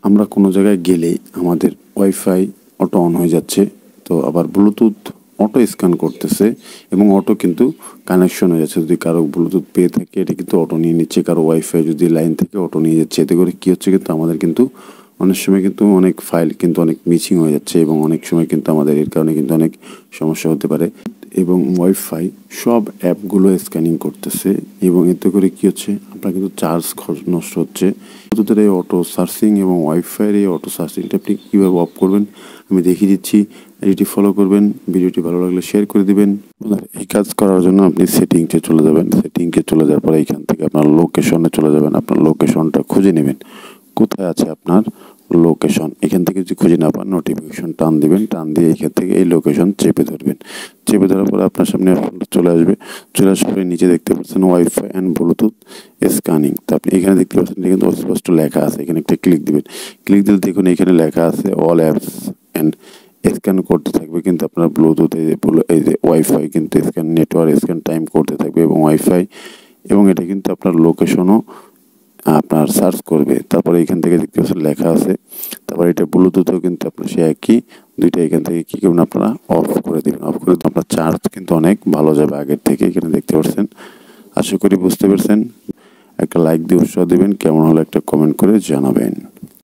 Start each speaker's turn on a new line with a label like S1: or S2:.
S1: আমরা কোনো জায়গায় গেলেই আমাদের ওয়াইফাই অটো অন হয়ে যাচ্ছে, তো আবার ব্লুটুথ অটো স্ক্যান করতেছে এবং অটো কিন্তু কানেকশন হয়ে যাচ্ছে। যদি কারো ব্লুটুথ পেয়ে থাকে এটা কিন্তু অটো নিয়ে নিচ্ছে, কারো ওয়াইফাই যদি লাইন থেকে অটো নিয়ে যাচ্ছে। এতে করে কী হচ্ছে, কিন্তু আমাদের কিন্তু অনেক সময় কিন্তু অনেক ফাইল কিন্তু অনেক মিসিং হয়ে যাচ্ছে এবং অনেক সময় কিন্তু আমাদের এর কারণে কিন্তু অনেক সমস্যা হতে পারে। এবং ওয়াইফাই সব অ্যাপগুলো স্ক্যানিং করতেছে এবং এতে করে কী হচ্ছে, আপনার কিন্তু চার্জ নষ্ট হচ্ছে। ব্লুটুথের এই অটো সার্চিং এবং ওয়াইফাইয়ের এই অটো সার্চিংটা আপনি কীভাবে অফ করবেন আমি দেখিয়ে দিচ্ছি। এটি ফলো করবেন, ভিডিওটি ভালো লাগলে শেয়ার করে দিবেন। এই কাজ করার জন্য আপনি সেটিংসে চলে যাবেন। সেটিংসে চলে যাওয়ার পরে এখান থেকে আপনার লোকেশনে চলে যাবেন। আপনার লোকেশনটা খুঁজে নেবেন, কোথায় আছে আপনার লোকেশন। এখান থেকে যদি খুঁজে না পান নোটিফিকেশন টান দিবেন, টান দিয়ে এখান থেকে এই লোকেশন চেপে ধরবেন। চেপে ধরার পরে আপনার সামনে অপশনটা চলে আসবে। চলে আসার পরে নিচে দেখতে পাচ্ছেন ওয়াইফাই অ্যান্ড ব্লুটুথ স্ক্যানিং। তো আপনি এখানে দেখতে পাচ্ছেন কিন্তু স্পষ্ট লেখা আছে, এখানে একটা ক্লিক দিবেন। ক্লিক দিলে দেখুন এখানে লেখা আছে অল অ্যাপস অ্যান্ড স্ক্যান করতে থাকবে কিন্তু আপনার ব্লুটুথ এই যে ওয়াইফাই কিন্তু স্ক্যান নেটওয়ার্ক স্ক্যান টাইম করতে থাকবে এবং ওয়াইফাই, এবং এটা কিন্তু আপনার লোকেশনও আপনার সার্চ করবে। তারপরে এখান থেকে দেখতে পাচ্ছেন লেখা আছে। তারপরে এটা ব্লুটুথও কিন্তু আপনার সে একই, দুইটা এখান থেকে কী করবেন আপনারা অফ করে দেবেন। অফ করে আপনার চার্জ কিন্তু অনেক ভালো যাবে আগের থেকে। এখানে দেখতে পাচ্ছেন, আশা করি বুঝতে পারছেন। একটা লাইক দিয়ে উৎসাহ দেবেন, কেমন হলো একটা কমেন্ট করে জানাবেন।